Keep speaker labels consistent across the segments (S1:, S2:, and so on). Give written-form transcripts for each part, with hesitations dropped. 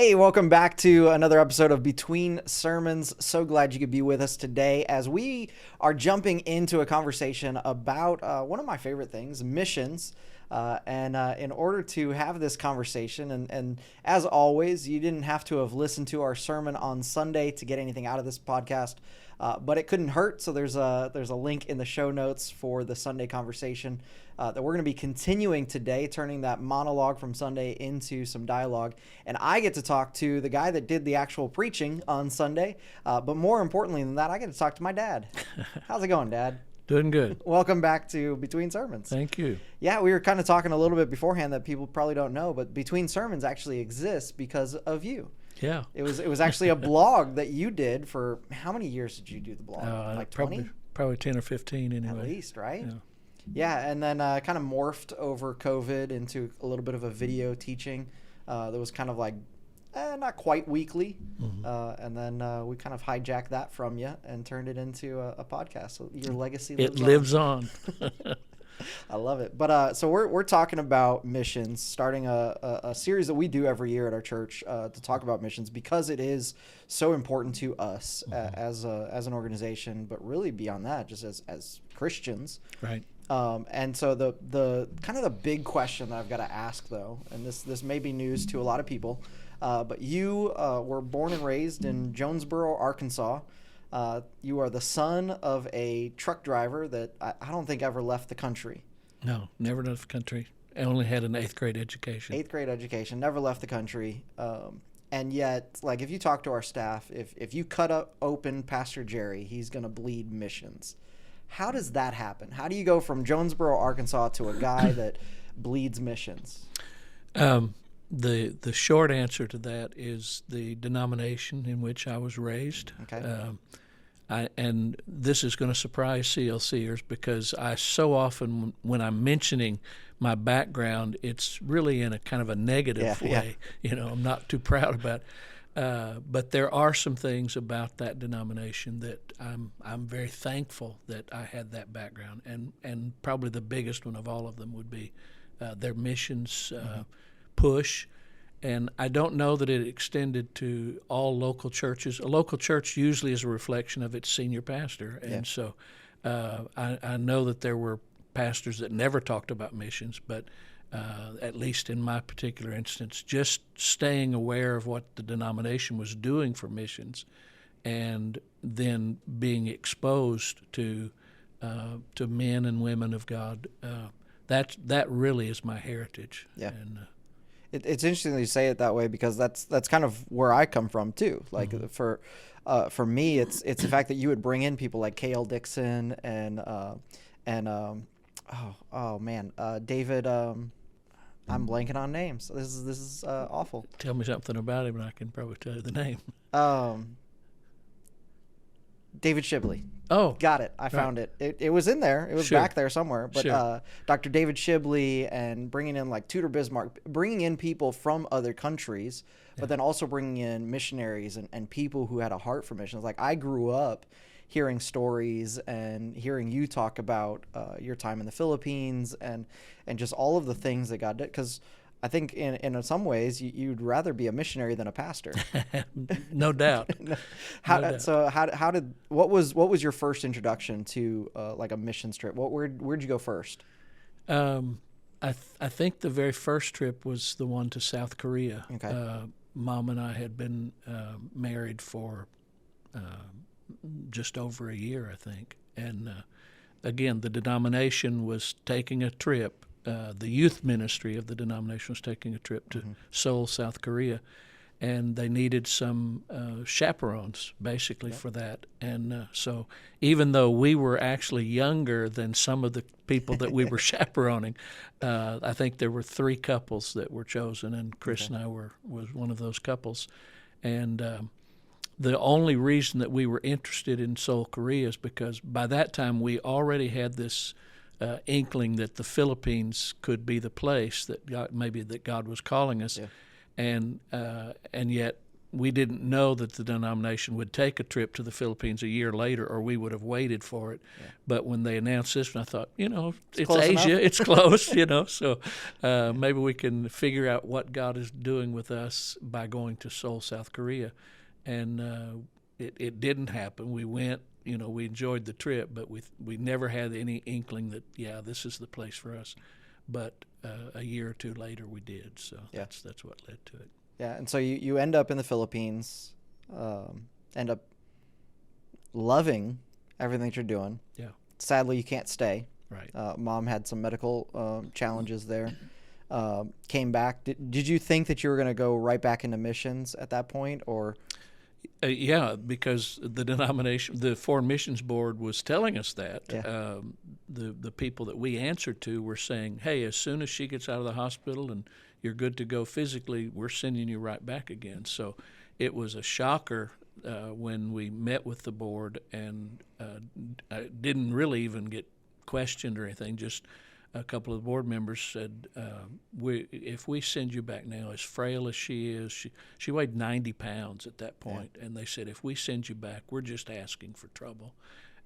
S1: Hey, welcome back to another episode of Between Sermons. So glad you could be with us today as we are jumping into a conversation about one of my favorite things, missions. In order to have this conversation, and as always, you didn't have to have listened to our sermon on Sunday to get anything out of this podcast, but it couldn't hurt. So there's a link in the show notes for the Sunday conversation that we're going to be continuing today, turning that monologue from Sunday into some dialogue. And I get to talk to the guy that did the actual preaching on Sunday, but more importantly than that, I get to talk to my dad. How's it going, Dad?
S2: Doing good.
S1: Welcome back to Between Sermons.
S2: Thank you.
S1: Yeah, we were kind of talking a little bit beforehand that people probably don't know, but Between Sermons actually exists because of you.
S2: Yeah.
S1: It was actually a blog that you did for, how many years did you do the blog? Like 20?
S2: Probably 10 or 15 anyway.
S1: At least, right?
S2: Yeah.
S1: Yeah, and then kind of morphed over COVID into a little bit of a video teaching that was kind of like not quite weekly. Mm-hmm. And then we kind of hijacked that from you and turned it into a podcast. So your legacy
S2: lives on.
S1: I love it. But so we're talking about missions, starting a series that we do every year at our church to talk about missions because it is so important to us as an organization, but really beyond that, just as Christians.
S2: Right.
S1: And so the kind of the big question that I've got to ask, though, and this may be news to a lot of people, but you were born and raised in Jonesboro, Arkansas. You are the son of a truck driver that I don't think ever left the country.
S2: No, never left the country. I only had an 8th grade education.
S1: 8th grade education, never left the country. And yet, like, if you talk to our staff, if you cut open Pastor Jerry, he's going to bleed missions. How does that happen? How do you go from Jonesboro, Arkansas to a guy that bleeds missions?
S2: The short answer to that is the denomination in which I was raised.
S1: Okay.
S2: And this is going to surprise CLCers because I so often, when I'm mentioning my background, it's really in a kind of a negative way. Yeah. You know, I'm not too proud about it. But there are some things about that denomination that I'm very thankful that I had that background, and probably the biggest one of all of them would be their missions push. And I don't know that it extended to all local churches. A local church usually is a reflection of its senior pastor, and so I know that there were pastors that never talked about missions, but at least in my particular instance, just staying aware of what the denomination was doing for missions, and then being exposed to men and women of God. That really is my heritage.
S1: Yeah.
S2: And,
S1: it's interesting that you say it that way because that's kind of where I come from too. Like for me, it's the fact that you would bring in people like K.L. Dixon and David. I'm blanking on names. This is awful.
S2: Tell me something about him, and I can probably tell you the name.
S1: David Shibley.
S2: Oh,
S1: got it. I found it. It was in there. It was back there somewhere. But Dr. David Shibley and bringing in like Tudor Bismarck, bringing in people from other countries, but then also bringing in missionaries and people who had a heart for missions. Like I grew up hearing stories and hearing you talk about your time in the Philippines and just all of the things that God did. Because I think in some ways you'd rather be a missionary than a pastor.
S2: No doubt.
S1: What was your first introduction to like a mission trip? Where'd you go first?
S2: I think the very first trip was the one to South Korea.
S1: Okay.
S2: Mom and I had been married for just over a year, I think. And again, the denomination was taking a trip. The youth ministry of the denomination was taking a trip to Seoul, South Korea, and they needed some chaperones, basically, for that. And so even though we were actually younger than some of the people that we were chaperoning, I think there were 3 couples that were chosen, and Chris and I was one of those couples. And the only reason that we were interested in Seoul, Korea is because by that time we already had this inkling that the Philippines could be the place that God was calling us, and yet we didn't know that the denomination would take a trip to the Philippines a year later, or we would have waited for it. Yeah. But when they announced this one, I thought, it's Asia, it's close, so maybe we can figure out what God is doing with us by going to Seoul, South Korea. And it didn't happen. We went, we enjoyed the trip, but we never had any inkling that, this is the place for us. But a year or two later, we did. So that's what led to it.
S1: Yeah, and so you end up in the Philippines, end up loving everything that you're doing.
S2: Yeah.
S1: Sadly, you can't stay.
S2: Right.
S1: Mom had some medical challenges there. Came back. Did you think that you were going to go right back into missions at that point, or?
S2: Yeah, because the denomination, the Foreign Missions Board was telling us that.
S1: Yeah.
S2: The people that we answered to were saying, hey, as soon as she gets out of the hospital and you're good to go physically, we're sending you right back again. So it was a shocker when we met with the board, and I didn't really even get questioned or anything. Just a couple of the board members said, if we send you back now, as frail as she is, she weighed 90 pounds at that point, and they said, if we send you back, we're just asking for trouble.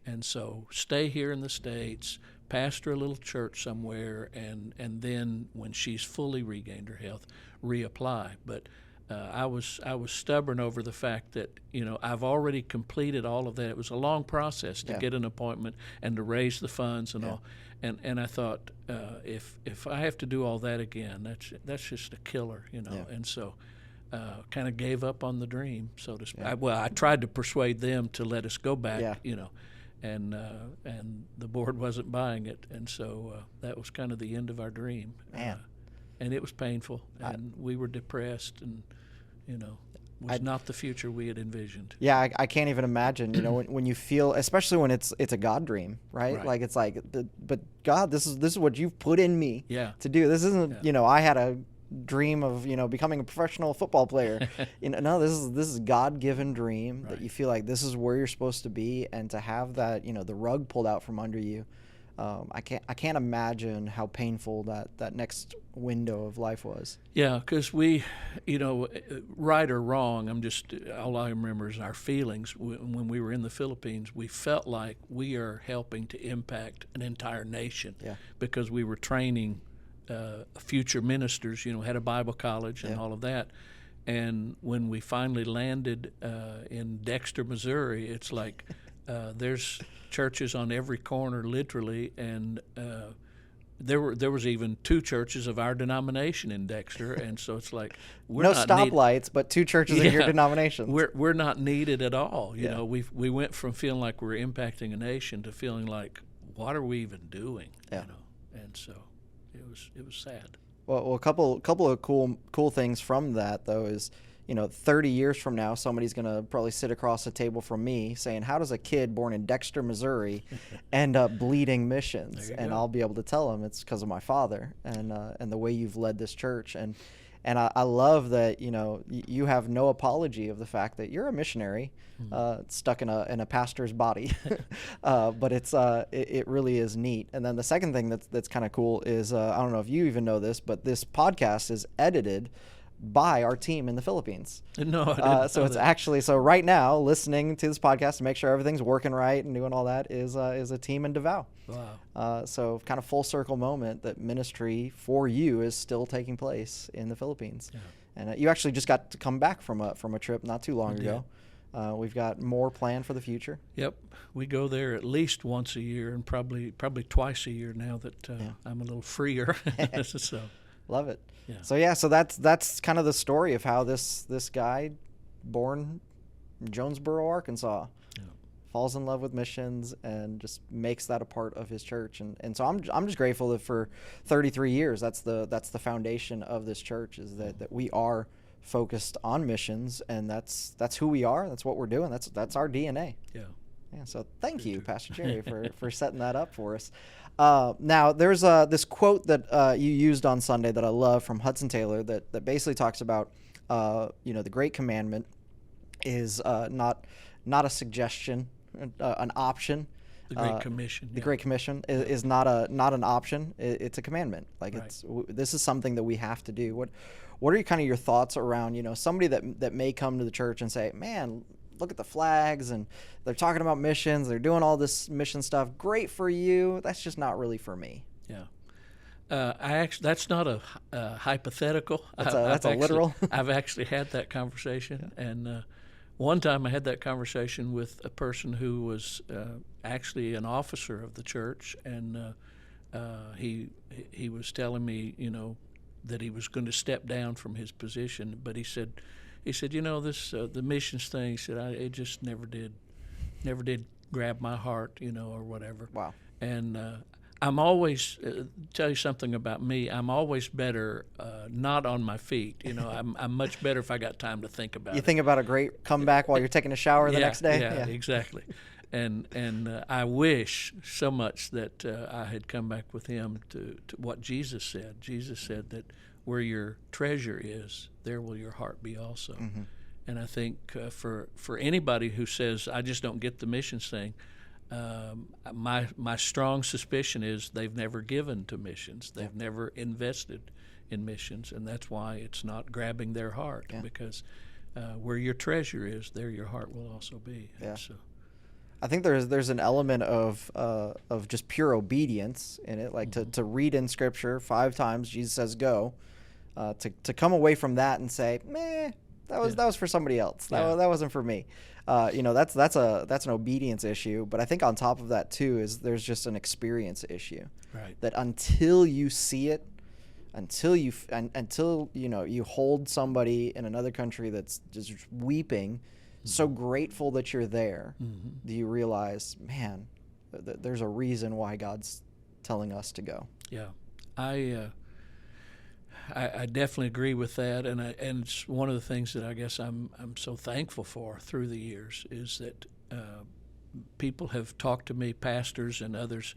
S2: And so stay here in the States, pastor a little church somewhere, and then when she's fully regained her health, reapply. But I was stubborn over the fact that I've already completed all of that. It was a long process to get an appointment and to raise the funds and all. And I thought, if I have to do all that again, that's just a killer, And so kind of gave up on the dream, so to speak.
S1: Yeah.
S2: I tried to persuade them to let us go back, and the board wasn't buying it, and so that was kind of the end of our dream.
S1: Man.
S2: And it was painful, and we were depressed, and was not the future we had envisioned.
S1: Yeah, I can't even imagine. When you feel, especially when it's a God dream, right? Like it's like, but God, this is what you've put in me to do. This isn't, I had a dream of becoming a professional football player. No, this is God-given dream that you feel like this is where you're supposed to be, and to have that the rug pulled out from under you. I can't imagine how painful that next window of life was.
S2: Yeah, because we, right or wrong, all I remember is our feelings. When we were in the Philippines, we felt like we are helping to impact an entire nation, because we were training future ministers, had a Bible college and all of that. And when we finally landed in Dexter, Missouri, it's like there's churches on every corner, literally, and there was even two churches of our denomination in Dexter, and so it's like we're
S1: no
S2: not
S1: stoplights, but two churches in your denomination.
S2: We're not needed at all. We went from feeling like we're impacting a nation to feeling like, what are we even doing? And so it was sad.
S1: Well, a couple of cool things from that though is, 30 years from now, somebody's going to probably sit across the table from me saying, how does a kid born in Dexter, Missouri end up bleeding missions? And I'll be able to tell them it's because of my father and the way you've led this church. And I love that, you have no apology of the fact that you're a missionary stuck in a pastor's body. But it really is neat. And then the second thing that's kind of cool is, I don't know if you even know this, but this podcast is edited by our team in the Philippines.
S2: No, I didn't
S1: so it's
S2: that.
S1: Actually, so right now, listening to this podcast to make sure everything's working right and doing all that is a team in Davao.
S2: Wow.
S1: So kind of full circle moment that ministry for you is still taking place in the Philippines. Yeah. And you actually just got to come back from a trip not too long ago. We've got more planned for the future.
S2: Yep, we go there at least once a year, and probably twice a year now that I'm a little freer. So
S1: love it.
S2: Yeah.
S1: So that's kind of the story of how this guy, born in Jonesboro, Arkansas, falls in love with missions and just makes that a part of his church. And so I'm just grateful that for 33 years that's the foundation of this church, is that we are focused on missions, and that's who we are. That's what we're doing. That's our DNA.
S2: Yeah.
S1: So thank you, Pastor Jerry, for setting that up for us. Now, there's this quote that you used on Sunday that I love from Hudson Taylor that basically talks about, the great commandment is not a suggestion, an option.
S2: The Great Commission.
S1: The Great Commission is not an option. It's a commandment. Like
S2: Right.
S1: this is something that we have to do. What are kind of your thoughts around, somebody that may come to the church and say, man, look at the flags and they're talking about missions. They're doing all this mission stuff. Great for you. That's just not really for me.
S2: Yeah. That's not a hypothetical.
S1: That's a literal.
S2: I've actually had that conversation, and one time I had that conversation with a person who was actually an officer of the church, and he was telling me, that he was going to step down from his position, but he said, this the missions thing. He said, it just never did grab my heart, or whatever.
S1: Wow.
S2: And I'm always tell you something about me. I'm always better not on my feet. I'm much better if I got time to think about it.
S1: You think about a great comeback while you're taking a shower the next day.
S2: Yeah, exactly. And I wish so much that I had come back with him to what Jesus said. Jesus said that where your treasure is, there will your heart be also. Mm-hmm. And I think for anybody who says, I just don't get the missions thing, my strong suspicion is they've never given to missions. They've never invested in missions, and that's why it's not grabbing their heart, because where your treasure is, there your heart will also be.
S1: Yeah.
S2: So,
S1: I think there's an element of just pure obedience in it, like to read in Scripture 5 times Jesus says go, to come away from that and say, meh, that was for somebody else. That wasn't for me. That's an obedience issue. But I think on top of that too is there's just an experience issue.
S2: Right.
S1: That until you see it, until you hold somebody in another country that's just weeping, so grateful that you're there, do you realize, man, there's a reason why God's telling us to go.
S2: Yeah, I definitely agree with that, and it's one of the things that I guess I'm so thankful for through the years is that people have talked to me, pastors and others,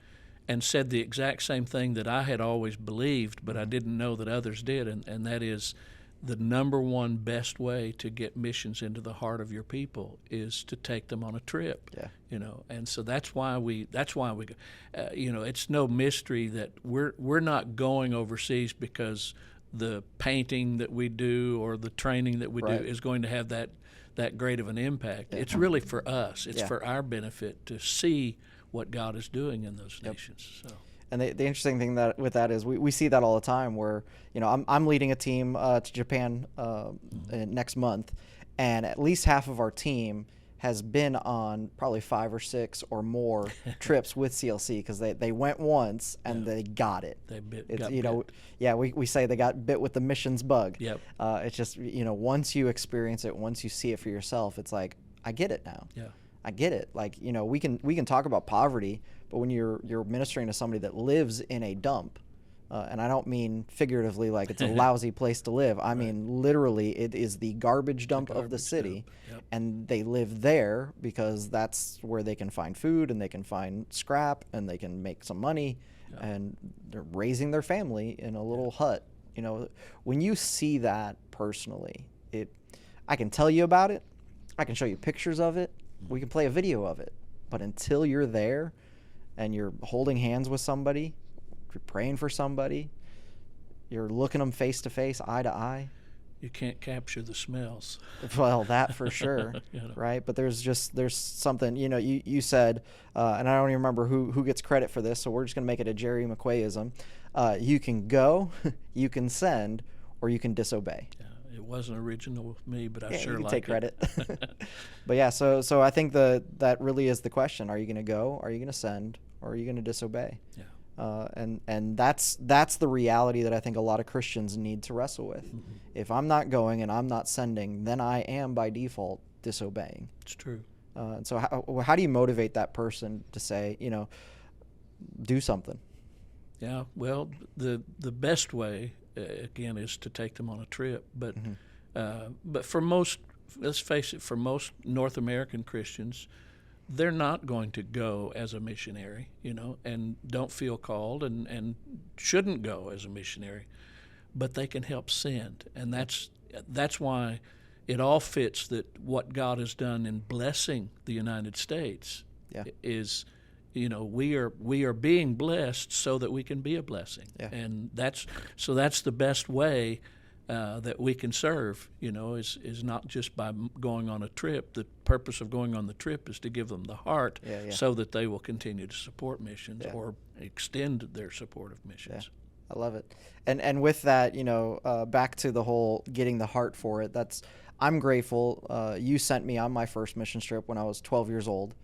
S2: and said the exact same thing that I had always believed, but I didn't know that others did, and that is the number one best way to get missions into the heart of your people is to take them on a trip.
S1: Yeah.
S2: And so that's why we go. It's no mystery that we're not going overseas because the painting that we do or the training that we do is going to have that great of an impact. It's really for us. It's for our benefit to see what God is doing in those nations. So.
S1: And the interesting thing with that is we see that all the time where, I'm leading a team to Japan next month, and at least half of our team has been on probably 5 or 6 or more trips with CLC because they went once and they got it.
S2: They bit.
S1: We say they got bit with the missions bug.
S2: Yep.
S1: It's just, once you experience it, once you see it for yourself, it's like, I get it now.
S2: Yeah.
S1: I get it. Like, we can talk about poverty, but when you're ministering to somebody that lives in a dump, and I don't mean figuratively like it's a lousy place to live. I mean literally it is the garbage dump of the city, and they live there because that's where they can find food and they can find scrap and they can make some money, and they're raising their family in a little hut. When you see that personally, I can tell you about it. I can show you pictures of it. We can play a video of it. But until you're there and you're holding hands with somebody, you're praying for somebody, you're looking them face to face, eye to eye.
S2: You can't capture the smells.
S1: Well, that for sure, right? But there's something, you said, and I don't even remember who gets credit for this, so we're just going to make it a Jerry McQuayism. You can go, you can send, or you can disobey.
S2: Yeah. It wasn't original with me, but I sure
S1: you can
S2: like
S1: take credit. But yeah, so I think that really is the question: are you going to go? Are you going to send? Or are you going to disobey?
S2: Yeah.
S1: And that's the reality that I think a lot of Christians need to wrestle with. Mm-hmm. If I'm not going and I'm not sending, then I am by default disobeying.
S2: It's true.
S1: And so how do you motivate that person to say, do something?
S2: Yeah. Well, the best way, again, is to take them on a trip. But but for most, let's face it, for most North American Christians, they're not going to go as a missionary, and don't feel called and shouldn't go as a missionary, but they can help send. And that's why it all fits that what God has done in blessing the United States is we are being blessed so that we can be a blessing, and that's the best way that we can serve. Is not just by going on a trip. The purpose of going on the trip is to give them the heart, so that they will continue to support missions or extend their support of missions.
S1: I love it. And with that, back to the whole getting the heart for it. I'm grateful. You sent me on my first mission trip when I was 12 years old.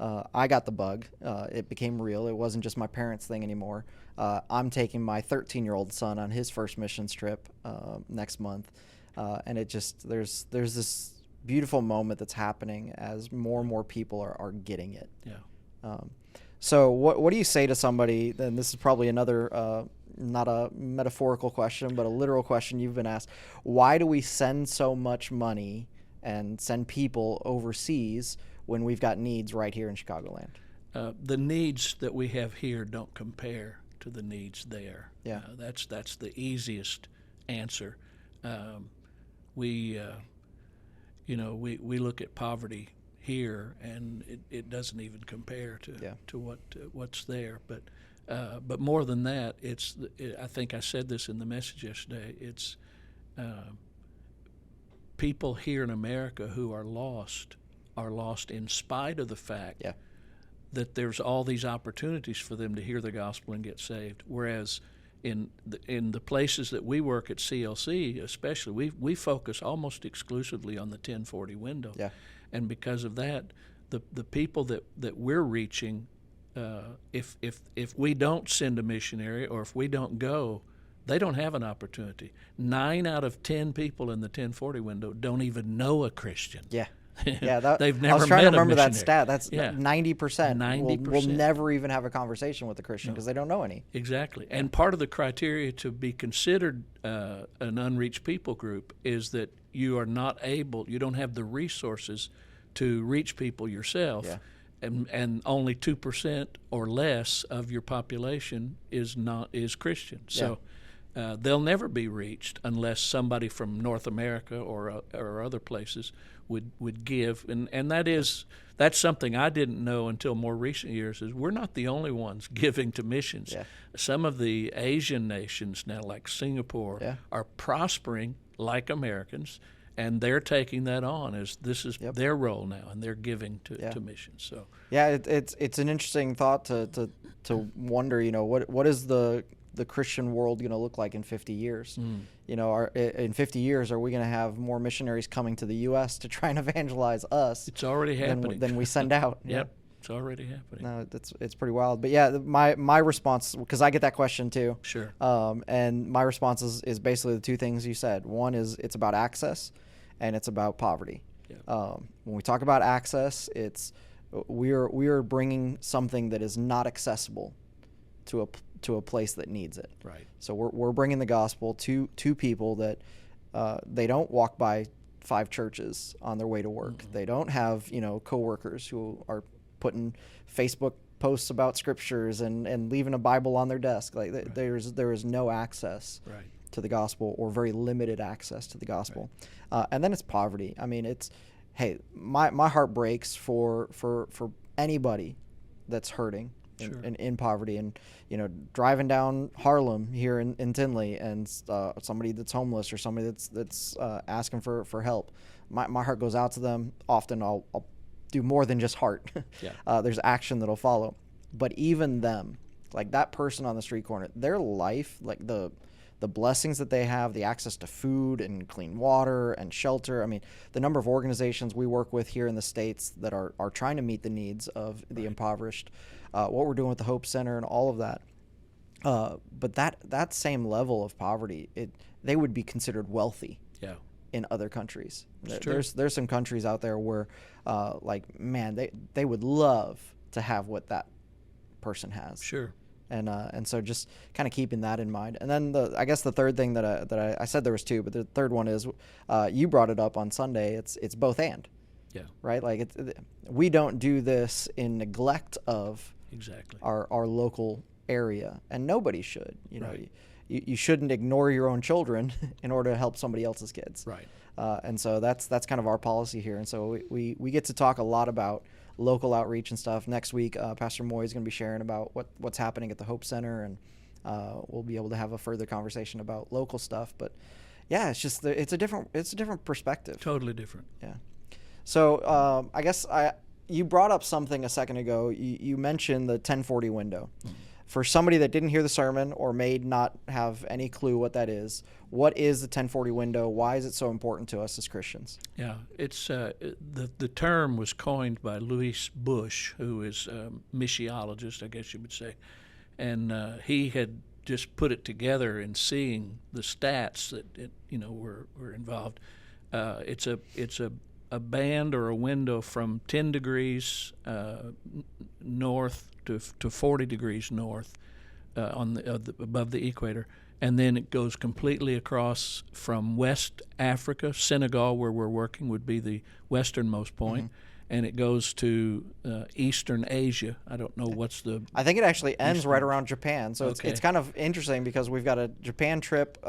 S1: I got the bug. It became real. It wasn't just my parents' thing anymore. I'm taking my 13-year-old son on his first missions trip next month, and there's this beautiful moment that's happening as more and more people are getting it. So what do you say to somebody? And this is probably another not a metaphorical question, but a literal question you've been asked. Why do we send so much money and send people overseas when we've got needs right here in Chicagoland?
S2: The needs that we have here don't compare to the needs there. That's the easiest answer. We look at poverty here, and it doesn't even compare to what's there. But more than that, I think I said this in the message yesterday. It's people here in America who are lost in spite of the fact that there's all these opportunities for them to hear the gospel and get saved. Whereas in the places that we work at CLC, especially, we focus almost exclusively on the 1040 window. And because of that, the people that we're reaching, if we don't send a missionary or if we don't go, they don't have an opportunity. 9 out of 10 people in the 1040 window don't even know a Christian.
S1: They've never.
S2: I was
S1: trying
S2: met
S1: to remember
S2: a
S1: that
S2: missionary.
S1: stat. That's 90%.
S2: 90%.
S1: We'll never even have a conversation with a Christian because they don't know any.
S2: Exactly. And part of the criteria to be considered an unreached people group is that you don't have the resources to reach people yourself. And only 2% or less of your population is Christian. So they'll never be reached unless somebody from North America or other places would give. And that's something I didn't know until more recent years, is we're not the only ones giving to missions. Some of the Asian nations now, like Singapore, are prospering like Americans, and they're taking that on as this is their role now, and they're giving to missions. So
S1: it's an interesting thought to wonder, what is the Christian world going to look like in 50 years? In 50 years, are we going to have more missionaries coming to the U.S. to try and evangelize us?
S2: It's already happening.
S1: Than we send out.
S2: It's already happening.
S1: No, it's pretty wild. But my response, because I get that question too.
S2: Sure.
S1: And my response is basically the two things you said. One is it's about access, and it's about poverty. When we talk about access, we are bringing something that is not accessible to a place that needs it.
S2: Right.
S1: So we're bringing the gospel to people that they don't walk by 5 churches on their way to work. Mm-hmm. They don't have coworkers who are putting Facebook posts about scriptures and leaving a Bible on their desk. Like there is no access to the gospel, or very limited access to the gospel. And then it's poverty. I mean, my heart breaks for anybody that's hurting. In poverty, and driving down Harlem here in Tinley, and somebody that's homeless or somebody that's asking for help, my heart goes out to them. Often I'll do more than just heart. There's action that'll follow. But even them, like that person on the street corner, their life, like the blessings that they have, the access to food and clean water and shelter. I mean, the number of organizations we work with here in the States that are trying to meet the needs of the impoverished, what we're doing with the Hope Center and all of that. But that same level of poverty, they would be considered wealthy in other countries. There's some countries out there where, they would love to have what that person has.
S2: Sure.
S1: And so just kind of keeping that in mind. And then I guess the third thing that I said there was 2, but the third one is you brought it up on Sunday. It's both and. Right. Like we don't do this in neglect of our local area, and nobody should. You shouldn't ignore your own children in order to help somebody else's kids.
S2: Right.
S1: And so that's kind of our policy here. And so we get to talk a lot about local outreach and stuff. Next week, Pastor Moy is going to be sharing about what's happening at the Hope Center, and we'll be able to have a further conversation about local stuff. But yeah, it's just it's a different perspective.
S2: Totally different.
S1: Yeah. So I guess you brought up something a second ago. You mentioned the 1040 window. For somebody that didn't hear the sermon or may not have any clue what that is, what is the 1040 window? Why is it so important to us as Christians?
S2: Yeah, it's the term was coined by Louis Bush, who is a missiologist, I guess you would say, and he had just put it together in seeing the stats that were involved. It's a band or a window from 10 degrees north to 40 degrees north above the equator, and then it goes completely across from West Africa. Senegal, where we're working, would be the westernmost point, and it goes to Eastern Asia. I don't know what's the...
S1: I think it actually ends right around Japan, so it's kind of interesting because we've got a Japan trip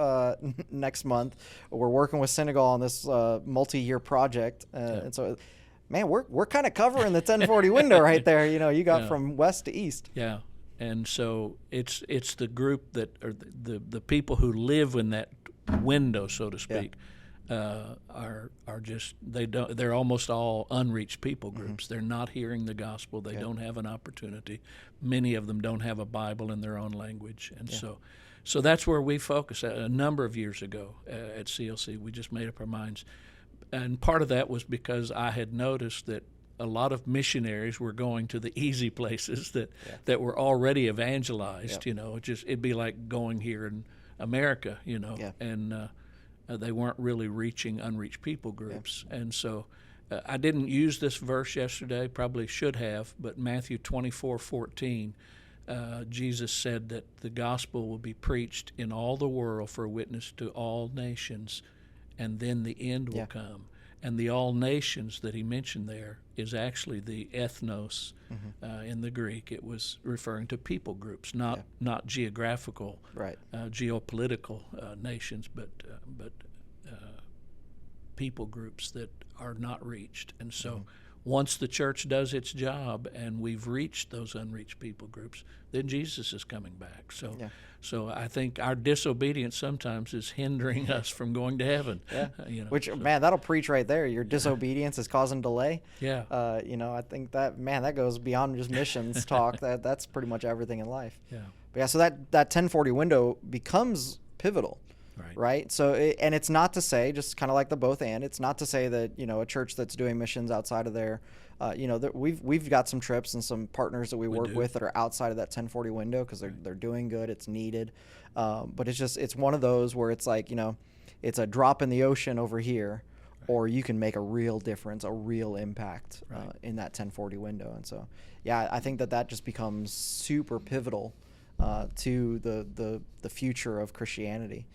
S1: next month. We're working with Senegal on this multi-year project, and so... Man, we're kind of covering the 1040 window right there. You got from west to east.
S2: Yeah, and so it's the group that are the people who live in that window, so to speak, are just they're almost all unreached people groups. They're not hearing the gospel. They don't have an opportunity. Many of them don't have a Bible in their own language, and so that's where we focus. A number of years ago at CLC, we just made up our minds. And part of that was because I had noticed that a lot of missionaries were going to the easy places that were already evangelized. It'd be like going here in America, and they weren't really reaching unreached people groups. And so I didn't use this verse yesterday, probably should have, but Matthew 24:14, Jesus said that the gospel will be preached in all the world for a witness to all nations, and then the end will come. And the all nations that he mentioned there is actually the ethnos in the Greek. It was referring to people groups, not geographical, geopolitical nations, but people groups that are not reached. And so once the church does its job and we've reached those unreached people groups, then Jesus is coming back. So I think our disobedience sometimes is hindering us from going to heaven.
S1: Man, that'll preach right there. Your disobedience is causing delay.
S2: Yeah.
S1: I think that goes beyond just missions talk. That's pretty much everything in life.
S2: Yeah.
S1: But so that 1040 window becomes pivotal. Right. So, and it's not to say, just kind of like the both and, it's not to say that, a church that's doing missions outside of there, we've got some trips and some partners that we work with that are outside of that 1040 window because they're doing good. It's needed. But it's one of those where it's like, it's a drop in the ocean over here, or you can make a real difference, a real impact in that 1040 window. And so, I think that just becomes super pivotal to the future of Christianity.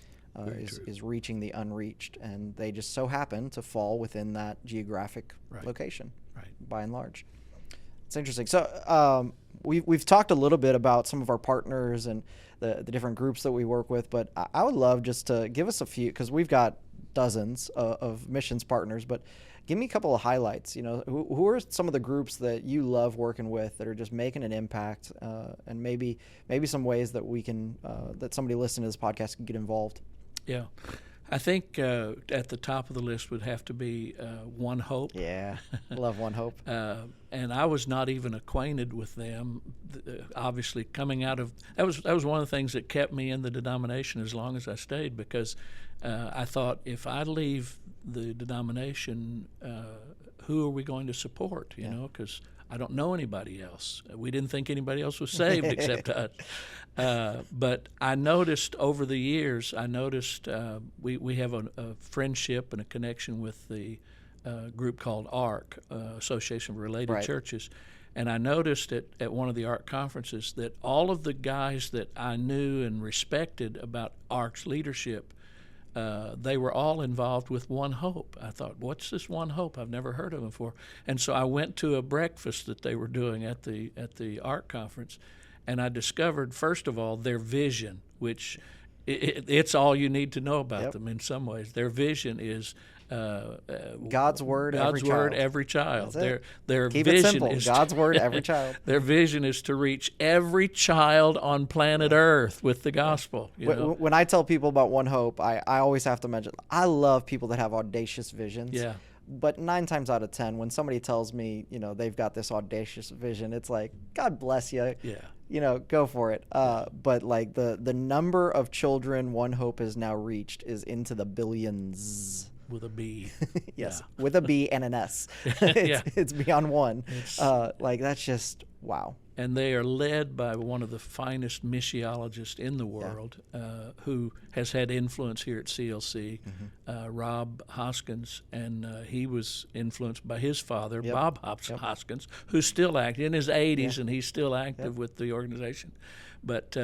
S1: Is reaching the unreached, and they just so happen to fall within that geographic location, by and large. It's interesting. So we've talked a little bit about some of our partners and the different groups that we work with, but I would love just to give us a few, because we've got dozens of missions partners, but give me a couple of highlights. Who are some of the groups that you love working with that are just making an impact, and maybe some ways that we can that somebody listening to this podcast can get involved.
S2: Yeah, I think at the top of the list would have to be One Hope.
S1: Yeah, love One Hope.
S2: And I was not even acquainted with them. Obviously, coming out of that was one of the things that kept me in the denomination as long as I stayed, because I thought, if I leave the denomination, who are we going to support? Because I don't know anybody else. We didn't think anybody else was saved except us. But I noticed over the years, we have a friendship and a connection with the group called ARC, Association of Related Churches. And I noticed at one of the ARC conferences that all of the guys that I knew and respected about ARC's leadership, they were all involved with One Hope. I thought, what's this One Hope? I've never heard of them before. And so I went to a breakfast that they were doing at the ARC conference, and I discovered, first of all, their vision, which it's all you need to know about them in some ways. Their vision is
S1: God's word,
S2: every child. Their
S1: Keep it
S2: vision
S1: simple.
S2: is
S1: God's word, every child.
S2: Their vision is to reach every child on planet Earth with the gospel.
S1: When I tell people about One Hope, I always have to mention, I love people that have audacious visions.
S2: Yeah.
S1: But 9 times out of 10, when somebody tells me, they've got this audacious vision, it's like, God bless you.
S2: Yeah.
S1: Go for it. But like the number of children One Hope has now reached is into the billions.
S2: With a B.
S1: Yes,
S2: yeah.
S1: with a B and an S. It's beyond one. That's just wow.
S2: And they are led by one of the finest missiologists in the world, who has had influence here at CLC, Rob Hoskins, and he was influenced by his father, Bob Hoskins, who's still active in his 80s, and he's still active with the organization. But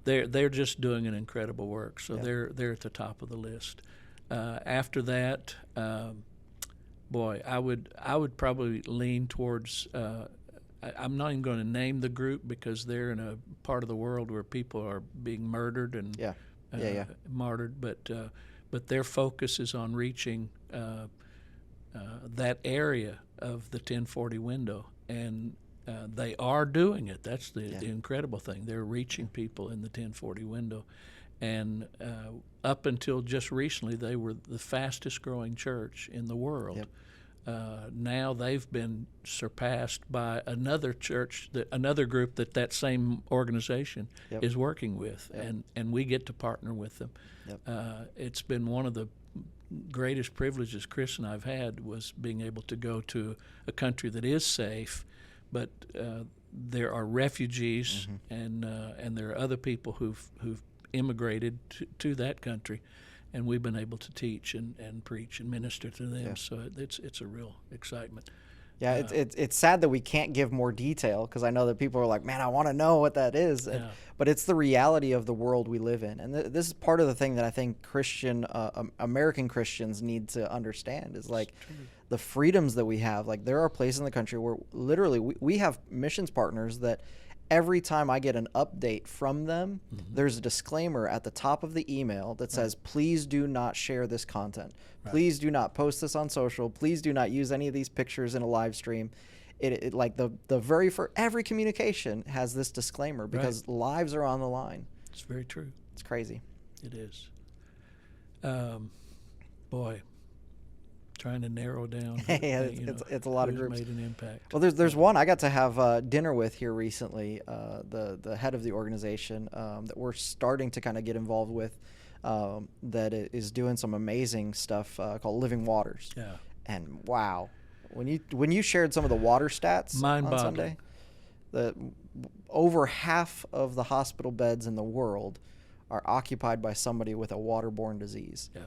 S2: they're just doing an incredible work, so they're at the top of the list. After that, I would probably lean towards. I'm not even going to name the group because they're in a part of the world where people are being murdered and martyred. But their focus is on reaching that area of the 1040 window, and they are doing it. That's the incredible thing. They're reaching people in the 1040 window. And up until just recently, they were the fastest growing church in the world. Now they've been surpassed by another church, another group that same organization is working with, and we get to partner with them. It's been one of the greatest privileges Chris and I've had was being able to go to a country that is safe, but there are refugees and there are other people who've immigrated to that country, and we've been able to teach and preach and minister to them. So it's a real excitement.
S1: It's sad that we can't give more detail, because I know that people are like, man, I want to know what that is. But it's the reality of the world we live in, and this is part of the thing that I think American Christians need to understand is like the freedoms that we have. Like there are places in the country where literally we have missions partners that every time I get an update from them, there's a disclaimer at the top of the email that says, please do not share this content. Please do not post this on social. Please do not use any of these pictures in a live stream. It like every communication has this disclaimer because lives are on the line.
S2: It's very true.
S1: It's crazy.
S2: It is. Trying to narrow down.
S1: It's a lot of groups.
S2: Made an impact.
S1: Well, there's one I got to have dinner with here recently. The head of the organization that we're starting to kind of get involved with, that is doing some amazing stuff called Living Waters.
S2: Yeah.
S1: And wow, when you shared some of the water stats on Sunday, over half of the hospital beds in the world are occupied by somebody with a waterborne disease.
S2: Yeah.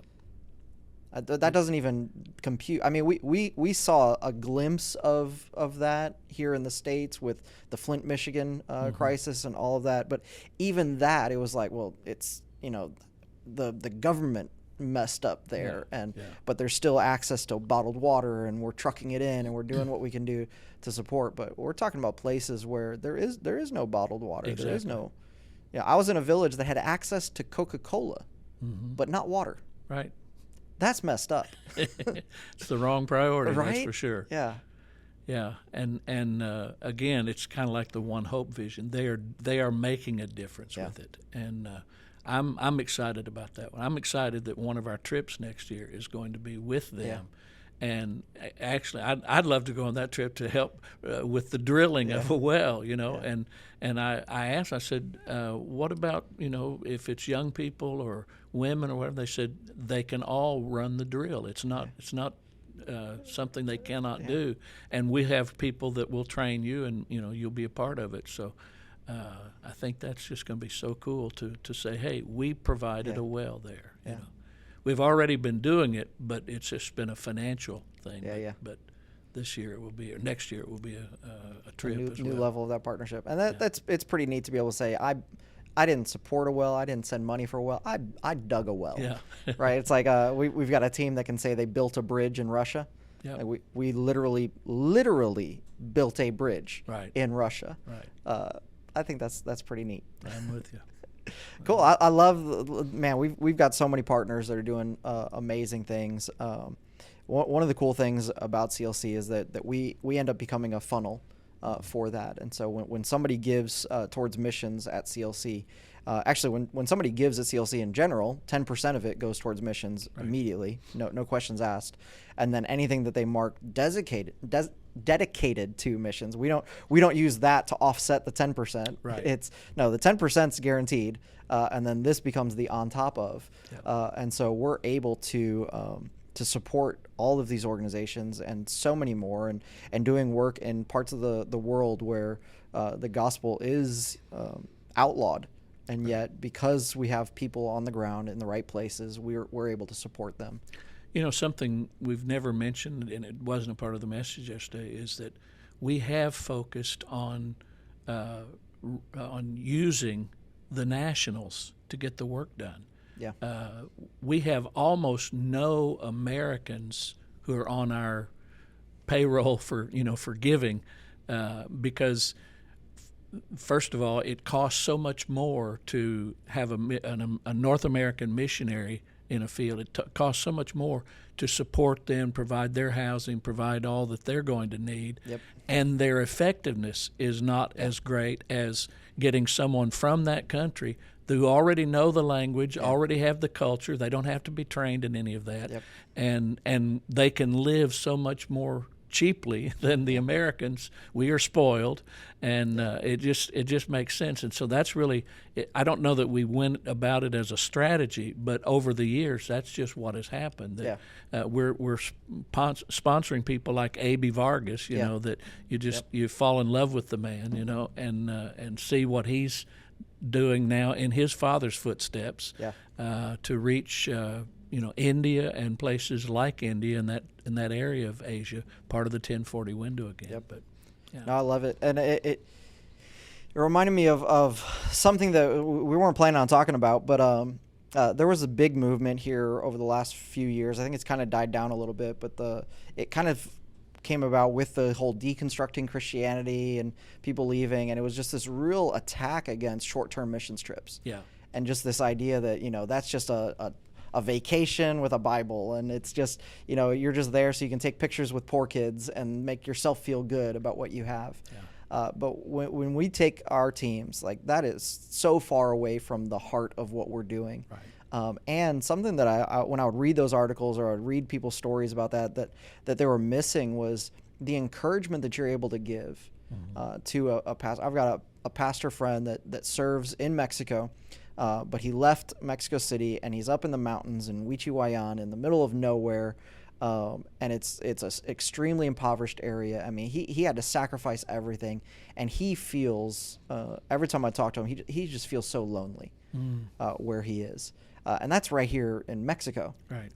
S1: That doesn't even compute. I mean, we saw a glimpse of that here in the States with the Flint, Michigan crisis and all of that. But even that, it was like, well, it's, the government messed up there, but there's still access to bottled water, and we're trucking it in, and we're doing what we can do to support. But we're talking about places where there is no bottled water.
S2: Exactly.
S1: There is no. I was in a village that had access to Coca-Cola, but not water.
S2: Right.
S1: That's messed up.
S2: It's the wrong priority,
S1: right?
S2: That's for sure.
S1: Yeah.
S2: Yeah, and again, it's kind of like the One Hope vision. They are making a difference with it, and I'm excited about that one. I'm excited that one of our trips next year is going to be with them. And actually, I'd love to go on that trip to help with the drilling of a well, And I asked, I said, what about, if it's young people or women or whatever? They said they can all run the drill. It's not something they cannot do. And we have people that will train you, and you'll be a part of it. So I think that's just going to be so cool to say, hey, we provided a well there. You know. We've already been doing it, but it's just been a financial thing. But this year it will be, or next year it will be a trip as well.
S1: New level of that partnership, and it's pretty neat to be able to say I didn't support a well, I didn't send money for a well, I dug a well.
S2: Yeah.
S1: Right. It's like we've got a team that can say they built a bridge in Russia. Yeah. Like we literally built a bridge in Russia.
S2: Right.
S1: I think that's pretty neat.
S2: I'm with you.
S1: Cool. I love, man, we've got so many partners that are doing amazing things. one of the cool things about CLC is that we end up becoming a funnel for that. And so when somebody gives towards missions at CLC, actually when somebody gives at CLC in general, 10% of it goes towards missions immediately, no questions asked. And then anything that they mark dedicated to missions, we don't use that to offset the 10%.
S2: Right.
S1: The 10% is guaranteed, and then this becomes the on top of.
S2: Yep.
S1: And so we're able to support all of these organizations and so many more, and doing work in parts of the world where the gospel is outlawed. And yet, because we have people on the ground in the right places, we're able to support them.
S2: Something we've never mentioned, and it wasn't a part of the message yesterday, is that we have focused on using the nationals to get the work done.
S1: Yeah.
S2: We have almost no Americans who are on our payroll for giving, because first of all, it costs so much more to have a North American missionary in a field. It costs so much more to support them, provide their housing, provide all that they're going to need.
S1: Yep.
S2: And their effectiveness is not as great as getting someone from that country who already know the language, already have the culture. They don't have to be trained in any of that.
S1: Yep.
S2: And they can live so much more cheaply than the Americans. We are spoiled, and it just makes sense. And so that's really, I don't know that we went about it as a strategy, but over the years, that's just what has happened. That, we're sponsoring people like A.B. Vargas, you know, that you fall in love with the man, and see what he's doing now in his father's footsteps to reach India and places like India and that area of Asia, part of the 1040 window again.
S1: Yep.
S2: But
S1: no, I love it, and it reminded me of something that we weren't planning on talking about, but there was a big movement here over the last few years. I think it's kind of died down a little bit, but it kind of came about with the whole deconstructing Christianity and people leaving, and it was just this real attack against short-term missions trips.
S2: Yeah.
S1: And just this idea that that's just a vacation with a Bible, and it's just you're just there so you can take pictures with poor kids and make yourself feel good about what you have. But when we take our teams, like, that is so far away from the heart of what we're doing.
S2: Right.
S1: And something that I when I would read those articles or I'd read people's stories about that they were missing was the encouragement that you're able to give to a pastor. I've got a pastor friend that serves in Mexico. But he left Mexico City, and he's up in the mountains in Huichihuayan in the middle of nowhere, and it's an extremely impoverished area. I mean, he had to sacrifice everything, and he feels, every time I talk to him, he just feels so lonely where he is. And that's right here in Mexico.
S2: Right.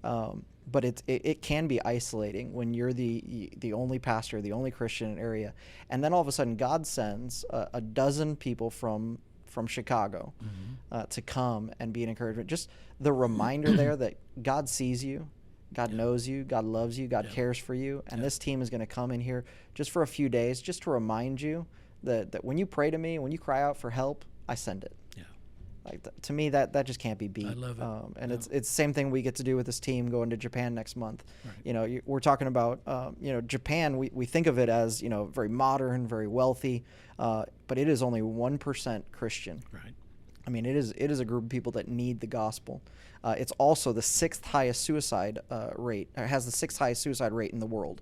S1: But it can be isolating when you're the only pastor, the only Christian in an area, and then all of a sudden God sends a dozen people from Chicago to come and be an encouragement. Just the reminder there that God sees you, God knows you, God loves you, God cares for you, and this team is going to come in here just for a few days just to remind you that when you pray to me, when you cry out for help, I send it. Yeah. Like, to me, that just can't be beat. I
S2: love it.
S1: And it's the same thing we get to do with this team going to Japan next month. Right. We're talking about Japan. We think of it as very modern, very wealthy, but it is only 1% Christian.
S2: Right.
S1: I mean, it is a group of people that need the gospel. It's also the sixth highest suicide rate. It has the sixth highest suicide rate in the world.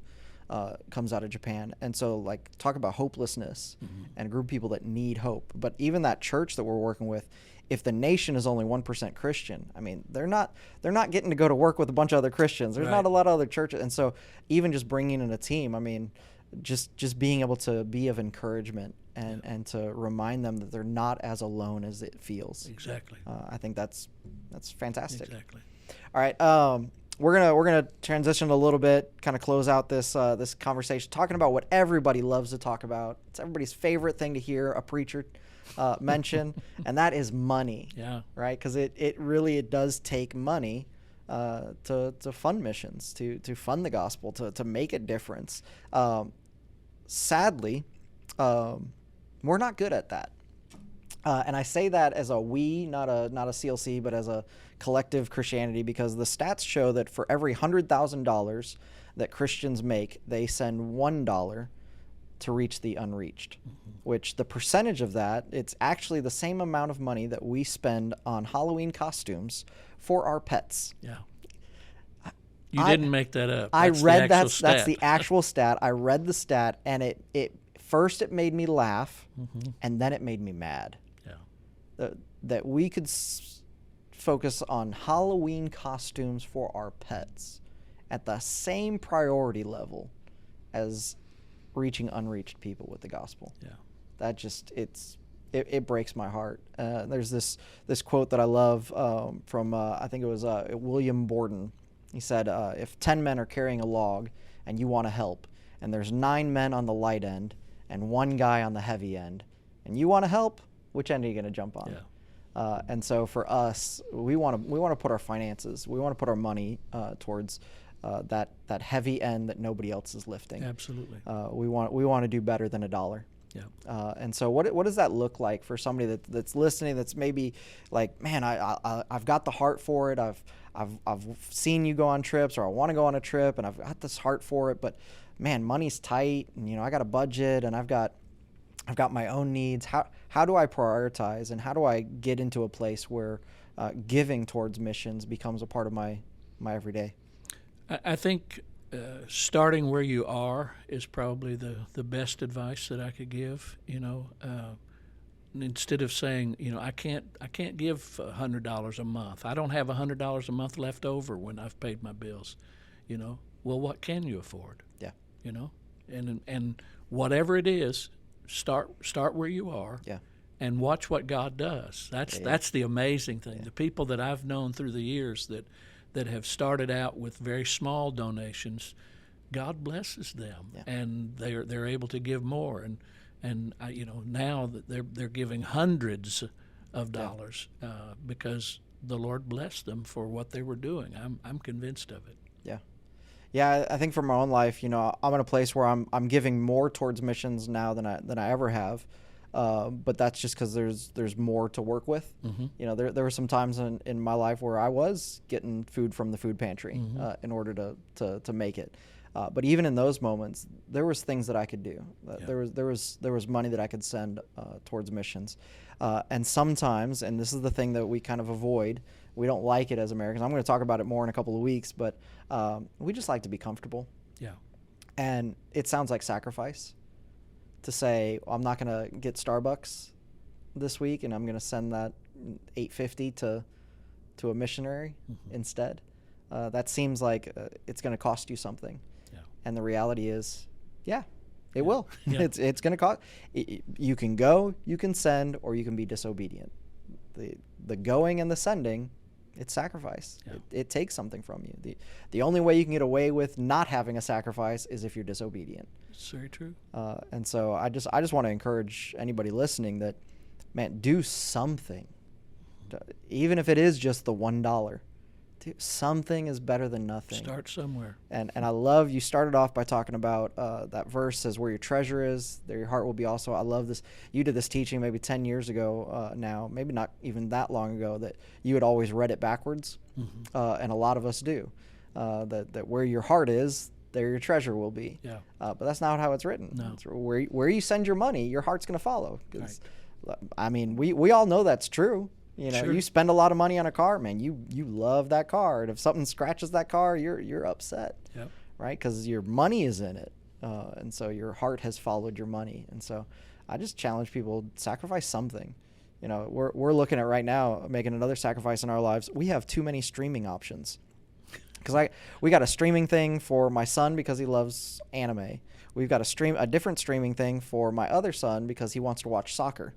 S1: Comes out of Japan. And so, like, talk about hopelessness and a group of people that need hope. But even that church that we're working with, if the nation is only 1% Christian, I mean, they're not getting to go to work with a bunch of other Christians. There's not a lot of other churches. And so even just bringing in a team, I mean, just being able to be of encouragement and to remind them that they're not as alone as it feels.
S2: Exactly.
S1: I think that's fantastic.
S2: Exactly.
S1: All right. We're gonna transition a little bit, kind of close out this conversation, talking about what everybody loves to talk about. It's everybody's favorite thing to hear a preacher mention, and that is money. Yeah. Right? Because it really does take money to fund missions, to fund the gospel, to make a difference. Sadly, we're not good at that. And I say that as a we, not a CLC, but as a collective Christianity, because the stats show that for every $100,000 that Christians make, they send $1 to reach the unreached, which the percentage of that, it's actually the same amount of money that we spend on Halloween costumes for our pets.
S2: Yeah. You didn't make that up.
S1: I
S2: That's
S1: read
S2: the actual stat.
S1: That's the actual stat. I read the stat, and it first it made me laugh, and then it made me mad.
S2: Yeah.
S1: That we could focus on Halloween costumes for our pets at the same priority level as reaching unreached people with the gospel.
S2: Yeah.
S1: That just it breaks my heart. There's this quote that I love from I think it was William Borden. He said, if 10 men are carrying a log and you want to help, and there's 9 men on the light end and 1 guy on the heavy end, and you want to help, which end are you going to jump on?
S2: Yeah.
S1: And so for us, we want to put our finances, we want to put our money towards that heavy end that nobody else is lifting.
S2: Absolutely.
S1: We want to do better than $1.
S2: Yeah.
S1: And so what does that look like for somebody that's listening, that's maybe like, man, I've got the heart for it. I've seen you go on trips, or I want to go on a trip, and I've got this heart for it, but man, money's tight, and I got a budget, and I've got my own needs. How do I prioritize, and how do I get into a place where giving towards missions becomes a part of my everyday?
S2: I think starting where you are is probably the best advice that I could give. Instead of saying, I can't give $100 a month. I don't have $100 a month left over when I've paid my bills. Well, what can you afford?
S1: Yeah.
S2: And whatever it is, start where you are.
S1: Yeah.
S2: And watch what God does. That's the amazing thing.
S1: Yeah.
S2: The people that I've known through the years that have started out with very small donations, God blesses them, and they're able to give more. And now that they're giving hundreds of dollars because the Lord blessed them for what they were doing. I'm convinced of it.
S1: Yeah. Yeah, I think for my own life, I'm in a place where I'm giving more towards missions now than I ever have. But that's just because there's more to work with.
S2: Mm-hmm.
S1: There were some times in my life where I was getting food from the food pantry in order to make it. But even in those moments, there was things that I could do. There was money that I could send towards missions. And sometimes, and this is the thing that we kind of avoid, we don't like it as Americans. I'm going to talk about it more in a couple of weeks, but we just like to be comfortable.
S2: Yeah.
S1: And it sounds like sacrifice to say, I'm not going to get Starbucks this week, and I'm going to send that $8.50 to a missionary instead. That seems like it's going to cost you something.
S2: Yeah.
S1: And the reality is, it will.
S2: Yeah.
S1: It's going to cost. You can go, you can send, or you can be disobedient. The going and the sending, it's sacrifice.
S2: Yeah.
S1: It takes something from you. The only way you can get away with not having a sacrifice is if you're disobedient.
S2: It's very true.
S1: And so I just want to encourage anybody listening that, man, do something. Even if it is just the $1. Something is better than nothing.
S2: Start somewhere.
S1: And I love you started off by talking about that verse says, where your treasure is, there your heart will be also. I love this. You did this teaching maybe 10 years ago now, maybe not even that long ago, that you had always read it backwards. And a lot of us do. That where your heart is, there your treasure will be.
S2: Yeah.
S1: But that's not how it's written.
S2: No.
S1: It's where you send your money, your heart's going to follow. 'Cause, I mean, we all know that's true.
S2: Sure.
S1: You spend a lot of money on a car, man. You love that car, and if something scratches that car, you're upset,
S2: Yep.
S1: right? Because your money is in it, and so your heart has followed your money. And so, I just challenge people: sacrifice something. We're looking at right now making another sacrifice in our lives. We have too many streaming options. Because we got a streaming thing for my son because he loves anime. We've got a different streaming thing for my other son because he wants to watch soccer.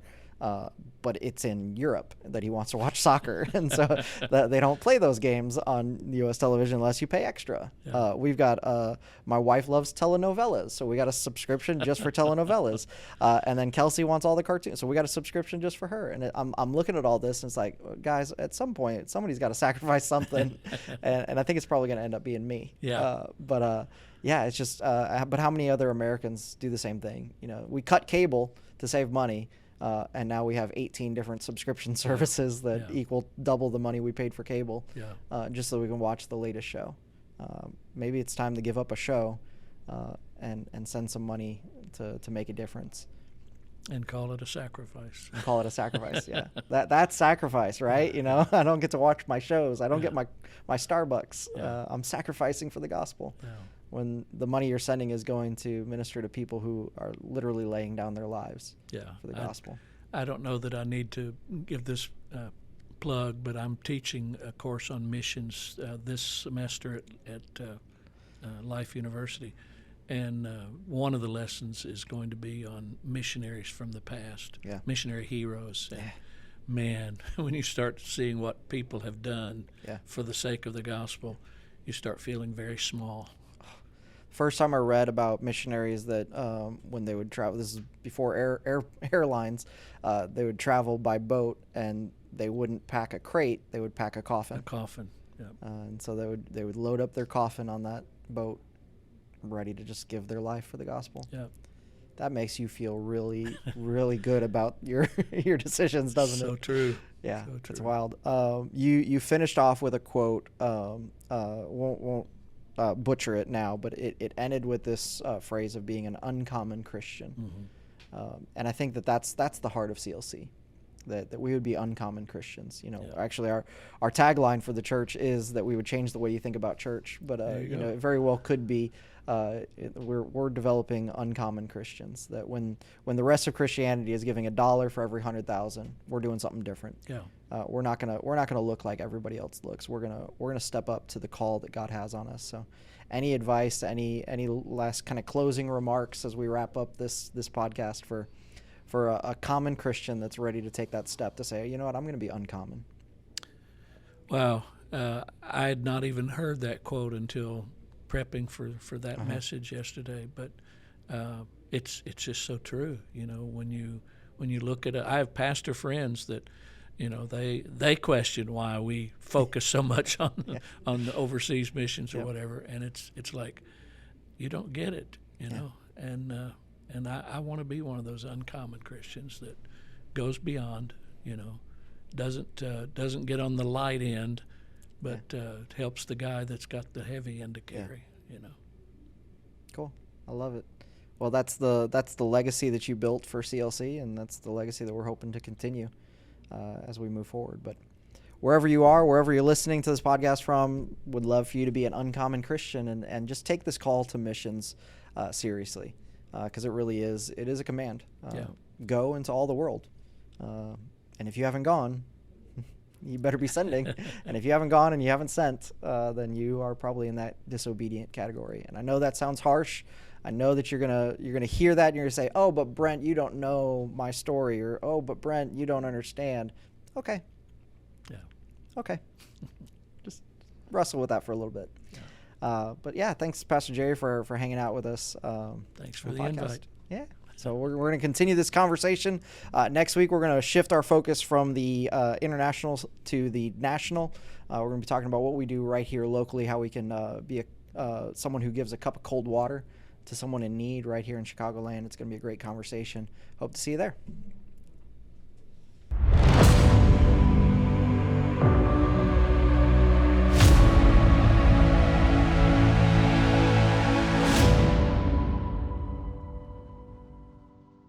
S1: But it's in Europe that he wants to watch soccer, and so they don't play those games on U.S. television unless you pay extra.
S2: Yeah.
S1: We've got my wife loves telenovelas, so we got a subscription just for telenovelas, and then Kelsey wants all the cartoons, so we got a subscription just for her. And I'm looking at all this, and it's like, guys, at some point somebody's got to sacrifice something, and I think it's probably going to end up being me.
S2: Yeah.
S1: Yeah, it's just. But how many other Americans do the same thing? We cut cable to save money. And now we have 18 different subscription services that equal double the money we paid for cable, just so we can watch the latest show. maybe it's time to give up a show and send some money to make a difference.
S2: And call it a sacrifice.
S1: And call it a sacrifice, yeah. That's sacrifice, right? You know, I don't get to watch my shows. I don't get my Starbucks. I'm sacrificing for the gospel.
S2: Yeah.
S1: When the money you're sending is going to minister to people who are literally laying down their lives for the gospel.
S2: I don't know that I need to give this plug, but I'm teaching a course on missions this semester at Life University. And one of the lessons is going to be on missionaries from the past, missionary heroes. And man, when you start seeing what people have done for the sake of the gospel, you start feeling very small.
S1: First time I read about missionaries that when they would travel, this is before airlines, they would travel by boat and they wouldn't pack a crate, they would pack a coffin.
S2: A coffin, yeah.
S1: And so they would load up their coffin on that boat, ready to just give their life for the gospel.
S2: Yeah.
S1: That makes you feel really, really good about your decisions, doesn't it?
S2: So true.
S1: Yeah,
S2: so true.
S1: It's wild. You finished off with a quote. Won't butcher it now, but it ended with this phrase of being an uncommon Christian. Mm-hmm. And I think that's the heart of CLC. That we would be uncommon Christians. You know, actually our tagline for the church is that we would change the way you think about church. But you know, it very well could be we're developing uncommon Christians. That when the rest of Christianity is giving $1 for every 100,000, we're doing something different.
S2: Yeah.
S1: We're not gonna look like everybody else looks. We're gonna step up to the call that God has on us. So, any advice, any last kind of closing remarks as we wrap up this podcast for a common Christian that's ready to take that step to say, you know what, I'm going to be uncommon?
S2: Wow. I had not even heard that quote until prepping for that message yesterday, but it's just so true. You know, when you look at it, I have pastor friends that, you know, they question why we focus so much on the overseas missions or whatever, and it's like, you don't get it, you know, and I want to be one of those uncommon Christians that goes beyond, you know, doesn't get on the light end, but helps the guy that's got the heavy end to carry, you know. Cool.
S1: I love it. Well, that's the legacy that you built for CLC, and that's the legacy that we're hoping to continue as we move forward. But wherever you are, wherever you're listening to this podcast from, would love for you to be an uncommon Christian and just take this call to missions seriously. Because it really is a command. Go into all the world. And if you haven't gone, you better be sending. And if you haven't gone and you haven't sent, then you are probably in that disobedient category. And I know that sounds harsh. I know that you're gonna hear that and you're gonna say, "Oh, but Brent, you don't know my story," or "Oh, but Brent, you don't understand." Okay.
S2: Yeah.
S1: Okay. Just wrestle with that for a little bit. But yeah, thanks, Pastor Jerry, for hanging out with us.
S2: Thanks for the invite.
S1: Yeah. So we're going to continue this conversation. Next week, we're going to shift our focus from the international to the national. We're going to be talking about what we do right here locally, how we can be someone who gives a cup of cold water to someone in need right here in Chicagoland. It's going to be a great conversation. Hope to see you there.